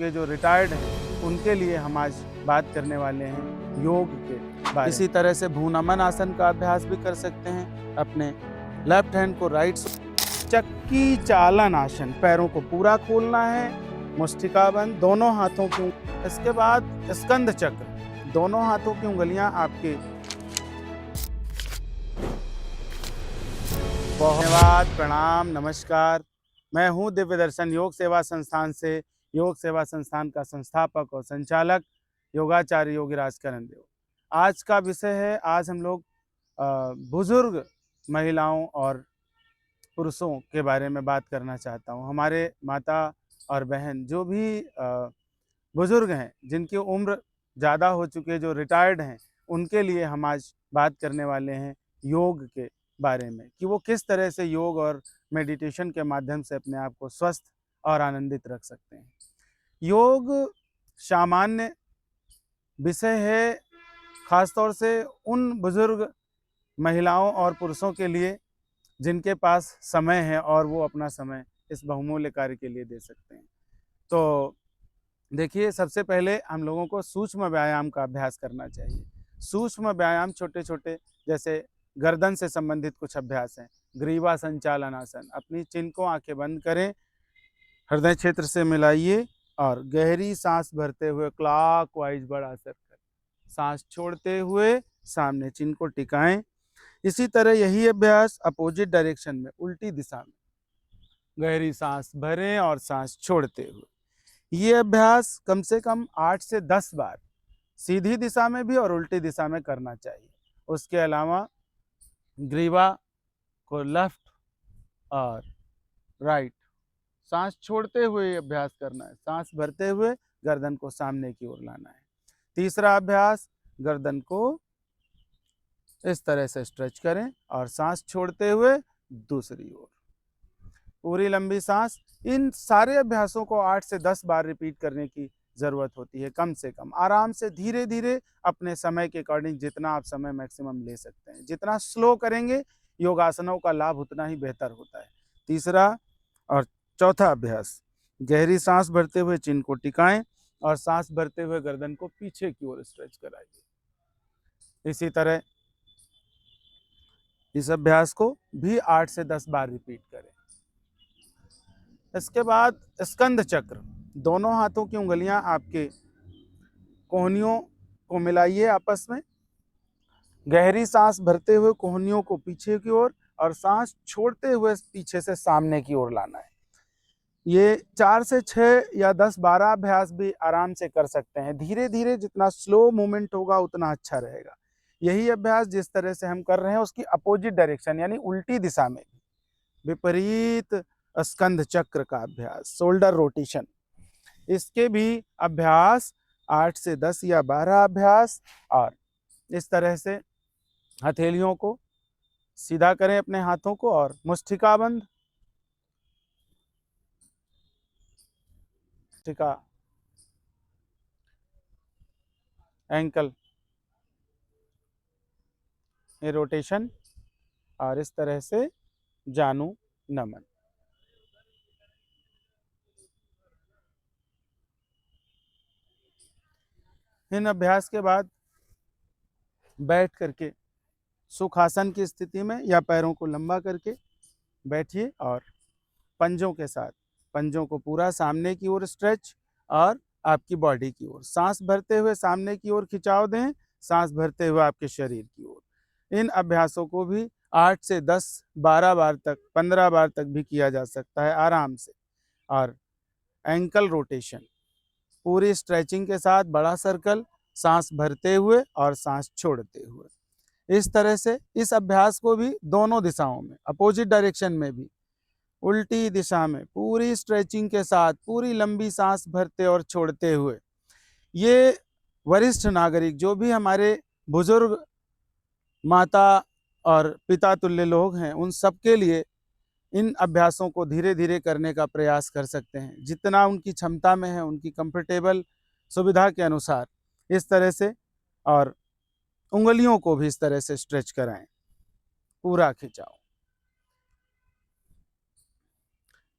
चुके जो रिटायर्ड हैं उनके लिए हम आज बात करने वाले हैं योग के बारे में। इसी तरह से भ्रूनमन आसन का अभ्यास भी कर सकते हैं। अपने लेफ्ट हैंड को राइट चक्की चालन आसन, पैरों को पूरा खोलना है, मुष्टिका बंद, दोनों हाथों की। इसके बाद स्कंद चक्र, दोनों हाथों की उंगलियां आपके। धन्यवाद, प्रणाम, नमस्कार। मैं हूं दिव्य दर्शन योग सेवा संस्थान से योग सेवा संस्थान का संस्थापक और संचालक योगाचार्य योगीराज करणदेव। आज का विषय है, आज हम लोग बुजुर्ग महिलाओं और पुरुषों के बारे में बात करना चाहता हूं। हमारे माता और बहन जो भी बुजुर्ग हैं, जिनकी उम्र ज़्यादा हो चुकी है, जो रिटायर्ड हैं, उनके लिए हम आज बात करने वाले हैं योग के बारे में कि वो किस तरह से योग और मेडिटेशन के माध्यम से अपने आप को स्वस्थ और आनंदित रख सकते हैं। योग सामान्य विषय है, खासतौर से उन बुजुर्ग महिलाओं और पुरुषों के लिए जिनके पास समय है और वो अपना समय इस बहुमूल्य कार्य के लिए दे सकते हैं। तो देखिए, सबसे पहले हम लोगों को सूक्ष्म व्यायाम का अभ्यास करना चाहिए। सूक्ष्म व्यायाम छोटे छोटे, जैसे गर्दन से संबंधित कुछ अभ्यास हैं। ग्रीवा संचालन आसन, अपनी चिन को आंखें बंद करें, हृदय क्षेत्र से मिलाइए और गहरी सांस भरते हुए क्लॉकवाइज बड़ा सर्कल, सांस छोड़ते हुए सामने चिन को टिकाएं। इसी तरह यही अभ्यास अपोजिट डायरेक्शन में, उल्टी दिशा में, गहरी सांस भरें और सांस छोड़ते हुए। ये अभ्यास कम से कम 8 से 10 बार सीधी दिशा में भी और उल्टी दिशा में करना चाहिए। उसके अलावा ग्रीवा को लेफ्ट और राइट, सांस छोड़ते हुए अभ्यास करना है। सांस भरते हुए गर्दन को सामने की ओर लाना है। तीसरा अभ्यास, गर्दन को इस तरह से स्ट्रेच करें और सांस छोड़ते हुए दूसरी ओर, पूरी लंबी सांस। इन सारे अभ्यासों को 8 से 10 बार रिपीट करने की ज़रूरत होती है, कम से कम। आराम से धीरे धीरे अपने समय के अकॉर्डिंग जितना आप समय मैक्सिमम ले सकते हैं। जितना स्लो करेंगे योगासनों का लाभ उतना ही बेहतर होता है। तीसरा और चौथा अभ्यास, गहरी सांस भरते हुए चिन को टिकाएं और सांस भरते हुए गर्दन को पीछे की ओर स्ट्रेच कराइए। इसी तरह इस अभ्यास को भी 8 से 10 बार रिपीट करें। इसके बाद स्कंद चक्र, दोनों हाथों की उंगलियां आपके कोहनियों को मिलाइए आपस में, गहरी सांस भरते हुए कोहनियों को पीछे की ओर और सांस छोड़ते हुए पीछे से सामने की ओर लाना है। ये 4 से 6 या 10-12 अभ्यास भी आराम से कर सकते हैं। धीरे धीरे जितना स्लो मूवमेंट होगा उतना अच्छा रहेगा। यही अभ्यास जिस तरह से हम कर रहे हैं उसकी अपोजिट डायरेक्शन यानी उल्टी दिशा में, विपरीत स्कंद चक्र का अभ्यास, शोल्डर रोटेशन, इसके भी अभ्यास 8 से 10 या 12 अभ्यास। और इस तरह से हथेलियों को सीधा करें, अपने हाथों को, और मुष्टिका बंद, मुष्टिका, एंकल, ये रोटेशन, और इस तरह से जानू नमन। इन अभ्यास के बाद बैठ करके सुखासन की स्थिति में या पैरों को लंबा करके बैठिए और पंजों के साथ पंजों को पूरा सामने की ओर स्ट्रेच और आपकी बॉडी की ओर, सांस भरते हुए सामने की ओर खिंचाव दें, सांस भरते हुए आपके शरीर की ओर। इन अभ्यासों को भी 8 से 10, 12 बार तक, 15 बार तक भी किया जा सकता है आराम से। और एंकल रोटेशन, पूरी स्ट्रेचिंग के साथ बड़ा सर्कल, सांस भरते हुए और सांस छोड़ते हुए। इस तरह से इस अभ्यास को भी दोनों दिशाओं में, अपोजिट डायरेक्शन में भी, उल्टी दिशा में, पूरी स्ट्रेचिंग के साथ, पूरी लंबी सांस भरते और छोड़ते हुए। ये वरिष्ठ नागरिक, जो भी हमारे बुजुर्ग माता और पिता तुल्य लोग हैं, उन सबके लिए इन अभ्यासों को धीरे धीरे करने का प्रयास कर सकते हैं, जितना उनकी क्षमता में है, उनकी कंफर्टेबल सुविधा के अनुसार इस तरह से। और उंगलियों को भी इस तरह से स्ट्रेच कराएं, पूरा खिंचाओ।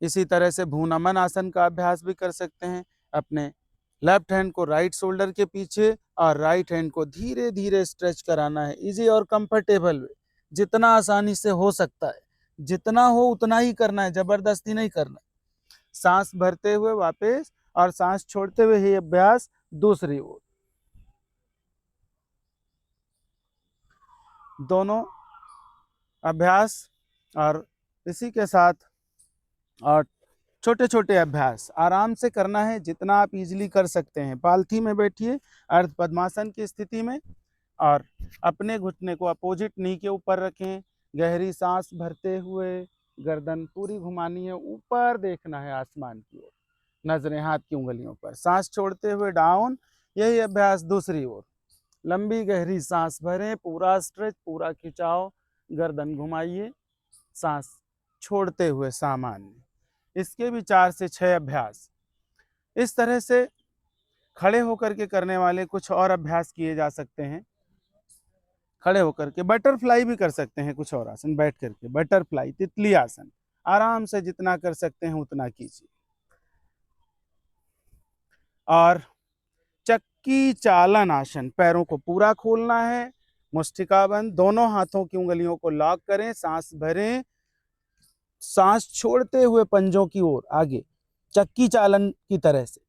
इसी तरह से भ्रूनमन आसन का अभ्यास भी कर सकते हैं। अपने लेफ्ट हैंड को राइट शोल्डर के पीछे और राइट हैंड को धीरे धीरे स्ट्रेच कराना है, इजी और कंफर्टेबल वे, जितना आसानी से हो सकता है, जितना हो उतना ही करना है, जबरदस्ती नहीं करना। सांस भरते हुए वापस और सांस छोड़ते हुए ही अभ्यास दूसरी ओर। दोनों अभ्यास और इसी के साथ और छोटे छोटे अभ्यास आराम से करना है, जितना आप इजीली कर सकते हैं। पालथी में बैठिए अर्ध पद्मासन की स्थिति में और अपने घुटने को अपोजिट नी के ऊपर रखें। गहरी सांस भरते हुए गर्दन पूरी घुमानी है, ऊपर देखना है आसमान की ओर, नजरें हाथ की उंगलियों पर। सांस छोड़ते हुए डाउन, यही अभ्यास दूसरी ओर। लंबी गहरी सांस भरें, पूरा स्ट्रेच, पूरा खिंचाव, गर्दन घुमाइए, सांस छोड़ते हुए सामान्य। इसके भी 4 से 6 अभ्यास। इस तरह से खड़े होकर के करने वाले कुछ और अभ्यास किए जा सकते हैं। खड़े होकर के बटरफ्लाई भी कर सकते हैं, कुछ और आसन बैठ करके, बटरफ्लाई, तितली आसन, आराम से जितना कर सकते हैं उतना कीजिए। और चक्की चालन आसन, पैरों को पूरा खोलना है, मुष्टिका बंद, दोनों हाथों की उंगलियों को लॉक करें, सांस भरें, सांस छोड़ते हुए पंजों की ओर आगे, चक्की चालन की तरह से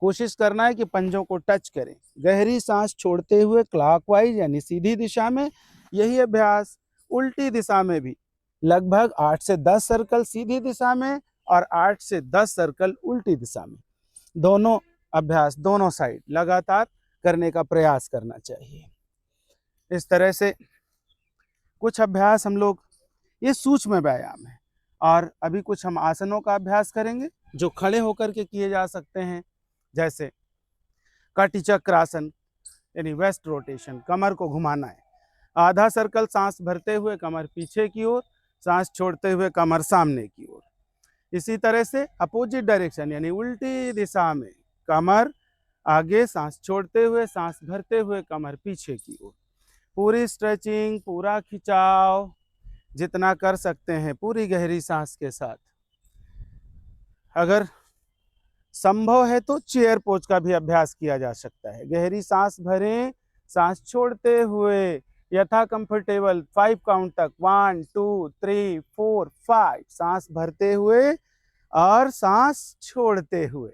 कोशिश करना है कि पंजों को टच करें। गहरी सांस छोड़ते हुए क्लॉकवाइज यानी सीधी दिशा में। यही अभ्यास उल्टी दिशा में भी लगभग 8 से 10 सर्कल सीधी दिशा में और 8 से 10 सर्कल उल्टी दिशा में। दोनों अभ्यास दोनों साइड लगातार करने का प्रयास करना चाहिए। इस तरह से कुछ अभ्यास हम लोग, ये सूक्ष्म व्यायाम है। और अभी कुछ हम आसनों का अभ्यास करेंगे जो खड़े होकर के किए जा सकते हैं, जैसे कटी चक्र आसन यानी वेस्ट रोटेशन, कमर को घुमाना है। आधा सर्कल सांस भरते हुए कमर पीछे की ओर, सांस छोड़ते हुए कमर सामने की ओर। इसी तरह से अपोजिट डायरेक्शन यानी उल्टी दिशा में कमर आगे, सांस छोड़ते हुए, सांस भरते हुए कमर पीछे की ओर। पूरी स्ट्रेचिंग, पूरा खिंचाव जितना कर सकते हैं पूरी गहरी सांस के साथ। अगर संभव है तो चेयर पोज का भी अभ्यास किया जा सकता है। गहरी सांस भरें, सांस छोड़ते हुए यथा कंफर्टेबल 5 काउंट तक, 1 2 3 4 5, सांस भरते हुए और सांस छोड़ते हुए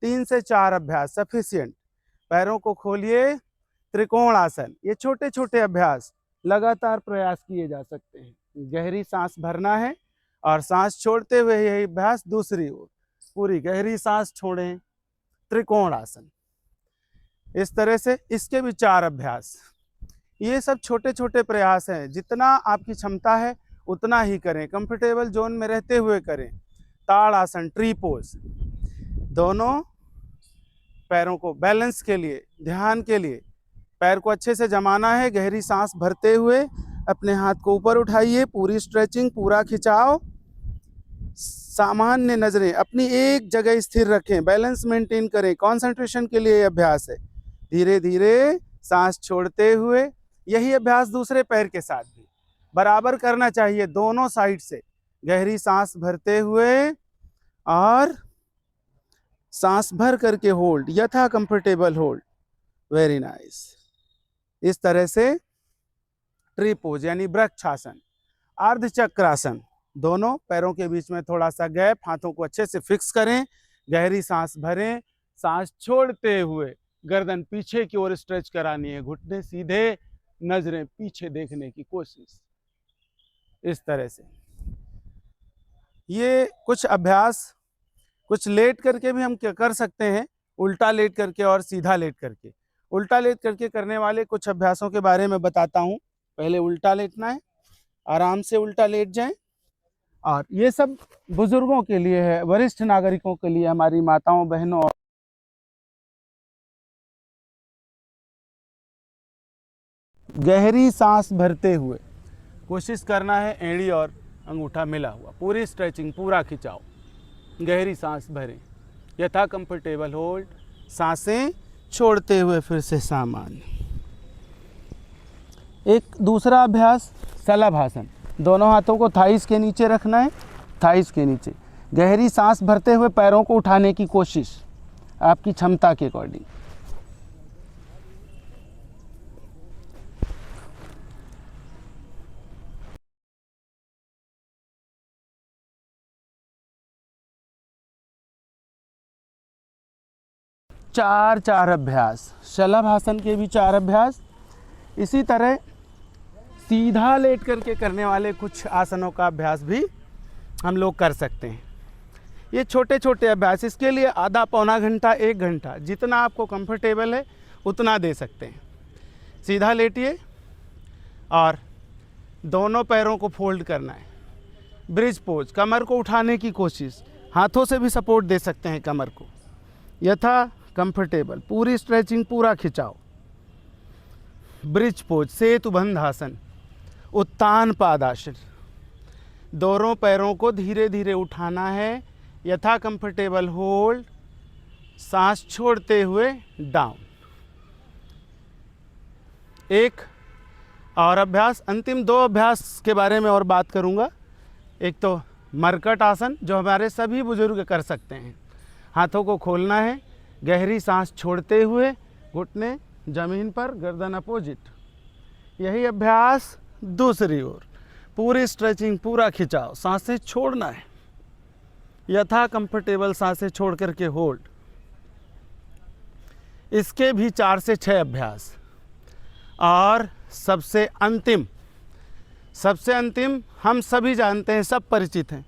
3 से 4 अभ्यास सफिशिएंट। पैरों को खोलिए, त्रिकोण आसन, ये छोटे छोटे अभ्यास लगातार प्रयास किए जा सकते हैं। गहरी सांस भरना है और सांस छोड़ते हुए यही अभ्यास दूसरी ओर, पूरी गहरी सांस छोड़ें, त्रिकोण आसन। इस तरह से इसके भी 4 अभ्यास। ये सब छोटे छोटे प्रयास हैं, जितना आपकी क्षमता है उतना ही करें, कंफर्टेबल जोन में रहते हुए करें। ताड़ आसन, ट्री पोज, दोनों पैरों को बैलेंस के लिए, ध्यान के लिए पैर को अच्छे से जमाना है। गहरी सांस भरते हुए अपने हाथ को ऊपर उठाइए, पूरी स्ट्रेचिंग, पूरा खिंचाव, सामान्य नजरें अपनी एक जगह स्थिर रखें, बैलेंस मेंटेन करें, कंसंट्रेशन के लिए अभ्यास है। धीरे धीरे सांस छोड़ते हुए यही अभ्यास दूसरे पैर के साथ भी बराबर करना चाहिए, दोनों साइड से। गहरी सांस भरते हुए और सांस भर करके होल्ड, यथा कंफर्टेबल होल्ड, वेरी नाइस। इस तरह से ट्री पोज यानी वृक्षासन, अर्ध चक्रासन, दोनों पैरों के बीच में थोड़ा सा गैप, हाथों को अच्छे से फिक्स करें, गहरी सांस भरें, सांस छोड़ते हुए गर्दन पीछे की ओर स्ट्रेच करानी है, घुटने सीधे, नजरें पीछे देखने की कोशिश। इस तरह से ये कुछ अभ्यास, कुछ लेट करके भी हम क्या कर सकते हैं, उल्टा लेट करके और सीधा लेट करके। उल्टा लेट करके करने वाले कुछ अभ्यासों के बारे में बताता हूँ। पहले उल्टा लेटना है, आराम से उल्टा लेट जाएं। और ये सब बुजुर्गों के लिए है, वरिष्ठ नागरिकों के लिए, हमारी माताओं बहनों। गहरी सांस भरते हुए कोशिश करना है एड़ी और अंगूठा मिला हुआ, पूरी स्ट्रेचिंग, पूरा खिंचाव। गहरी सांस भरें, यथा कंफर्टेबल होल्ड, सांसें छोड़ते हुए फिर से सामान्य। एक दूसरा अभ्यास शलभासन, दोनों हाथों को थाइस के नीचे रखना है, थाइस के नीचे। गहरी सांस भरते हुए पैरों को उठाने की कोशिश, आपकी क्षमता के अकॉर्डिंग। चार अभ्यास, शलभासन के भी 4 अभ्यास। इसी तरह सीधा लेट करके करने वाले कुछ आसनों का अभ्यास भी हम लोग कर सकते हैं। ये छोटे छोटे अभ्यास, इसके लिए आधा पौना घंटा 1 घंटा जितना आपको कंफर्टेबल है उतना दे सकते हैं। सीधा लेटिए और दोनों पैरों को फोल्ड करना है। ब्रिज पोज, कमर को उठाने की कोशिश, हाथों से भी सपोर्ट दे सकते हैं कमर को, यथा कंफर्टेबल। पूरी स्ट्रेचिंग, पूरा खिंचाव। ब्रिज पोज, सेतुबंध आसन, उत्तान पादासन। दोनों पैरों को धीरे धीरे उठाना है, यथा कंफर्टेबल होल्ड, सांस छोड़ते हुए डाउन। एक और अभ्यास, अंतिम 2 अभ्यास के बारे में और बात करूंगा। एक तो मरकट आसन जो हमारे सभी बुजुर्ग कर सकते हैं। हाथों को खोलना है, गहरी सांस छोड़ते हुए घुटने जमीन पर, गर्दन अपोजिट। यही अभ्यास दूसरी ओर, पूरी स्ट्रेचिंग, पूरा खिंचाव, सांसें छोड़ना है, यथा कंफर्टेबल सांसें छोड़ करके होल्ड। इसके भी 4 से 6 अभ्यास। और सबसे अंतिम हम सभी जानते हैं, सब परिचित हैं,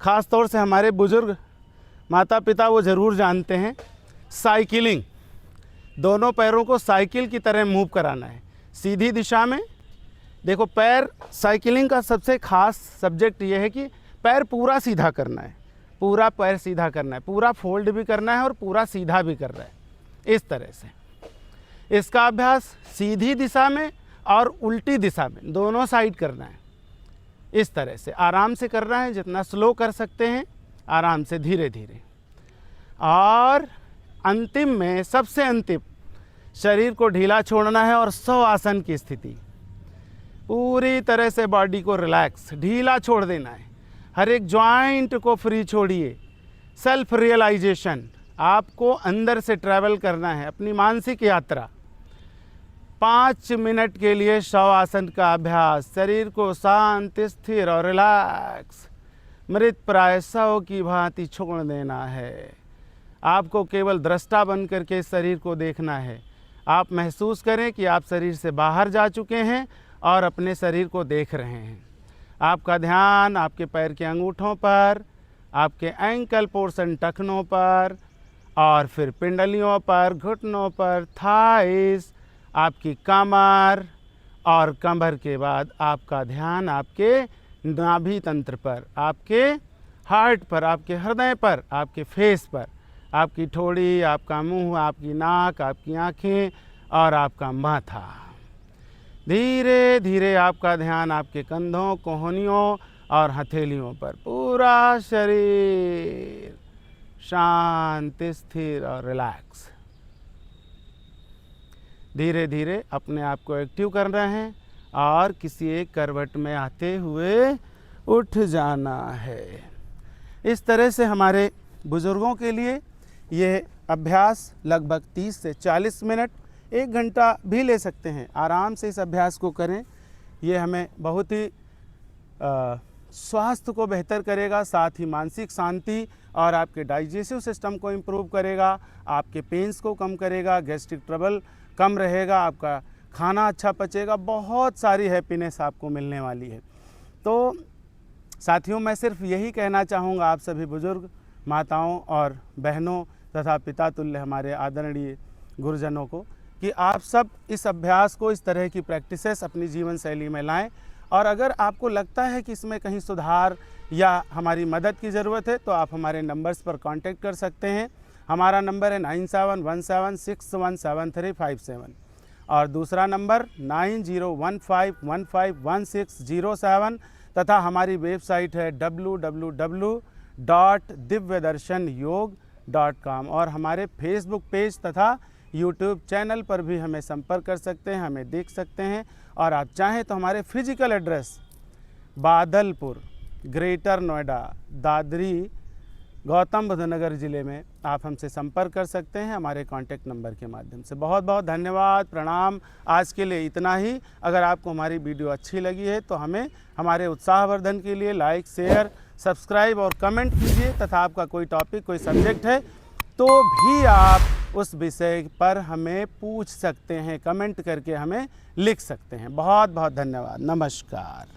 ख़ास तौर से हमारे बुजुर्ग माता पिता वो ज़रूर जानते हैं, साइकिलिंग। दोनों पैरों को साइकिल की तरह मूव कराना है सीधी दिशा में। देखो, पैर, साइकिलिंग का सबसे खास सब्जेक्ट ये है कि पैर पूरा सीधा करना है, पूरा पैर सीधा करना है, पूरा फोल्ड भी करना है और पूरा सीधा भी कर रहा है, इस तरह से। इसका अभ्यास सीधी दिशा में और उल्टी दिशा में दोनों साइड करना है, इस तरह से आराम से करना है, जितना स्लो कर सकते हैं आराम से, धीरे धीरे। और अंतिम में, सबसे अंतिम, शरीर को ढीला छोड़ना है और शवासन की स्थिति, पूरी तरह से बॉडी को रिलैक्स, ढीला छोड़ देना है। हर एक जॉइंट को फ्री छोड़िए। सेल्फ रियलाइजेशन, आपको अंदर से ट्रैवल करना है, अपनी मानसिक यात्रा। 5 मिनट के लिए शवासन का अभ्यास, शरीर को शांत, स्थिर और रिलैक्स, मृत प्राय शव की भांति छोड़ देना है। आपको केवल दृष्टा बन करके शरीर को देखना है। आप महसूस करें कि आप शरीर से बाहर जा चुके हैं और अपने शरीर को देख रहे हैं। आपका ध्यान आपके पैर के अंगूठों पर, आपके एंकल पोर्शन टखनों पर, और फिर पिंडलियों पर, घुटनों पर, थाइस, आपकी कमर, और कमर के बाद आपका ध्यान आपके नाभि तंत्र पर, आपके हार्ट पर, आपके हृदय पर, आपके फेस पर, आपकी ठोड़ी, आपका मुंह, आपकी नाक, आपकी आँखें और आपका माथा। धीरे धीरे आपका ध्यान आपके कंधों, कोहनियों और हथेलियों पर, पूरा शरीर शांत, स्थिर और रिलैक्स। धीरे धीरे अपने आप को एक्टिव कर रहे हैं और किसी एक करवट में आते हुए उठ जाना है। इस तरह से हमारे बुज़ुर्गों के लिए ये अभ्यास लगभग 30 से 40 मिनट, 1 घंटा भी ले सकते हैं। आराम से इस अभ्यास को करें। ये हमें बहुत ही स्वास्थ्य को बेहतर करेगा, साथ ही मानसिक शांति और आपके डाइजेस्टिव सिस्टम को इम्प्रूव करेगा, आपके पेन्स को कम करेगा, गैस्ट्रिक ट्रबल कम रहेगा, आपका खाना अच्छा पचेगा, बहुत सारी हैप्पीनेस आपको मिलने वाली है। तो साथियों, मैं सिर्फ यही कहना चाहूँगा आप सभी बुज़ुर्ग माताओं और बहनों तथा पिता तुल्य हमारे आदरणीय गुरुजनों को कि आप सब इस अभ्यास को, इस तरह की प्रैक्टिसेस अपनी जीवन शैली में लाएं। और अगर आपको लगता है कि इसमें कहीं सुधार या हमारी मदद की ज़रूरत है तो आप हमारे नंबर्स पर कांटेक्ट कर सकते हैं। हमारा नंबर है 9717617357 और दूसरा नंबर 9015151607 तथा हमारी वेबसाइट है www.divyadarshanयोग.com और हमारे फेसबुक पेज तथा यूट्यूब चैनल पर भी हमें संपर्क कर सकते हैं, हमें देख सकते हैं। और आप चाहें तो हमारे physical address Badalpur, greater Noida, Dadri Gautam Buddh Nagar ज़िले में आप हमसे संपर्क कर सकते हैं हमारे कॉन्टैक्ट नंबर के माध्यम से। बहुत बहुत धन्यवाद, प्रणाम। आज के लिए इतना ही। अगर आपको हमारी वीडियो अच्छी लगी है तो हमें हमारे उत्साहवर्धन के लिए लाइक, शेयर, सब्सक्राइब और कमेंट कीजिए, तथा आपका कोई टॉपिक, कोई सब्जेक्ट है तो भी आप उस विषय पर हमें पूछ सकते हैं, कमेंट करके हमें लिख सकते हैं। बहुत बहुत धन्यवाद। नमस्कार।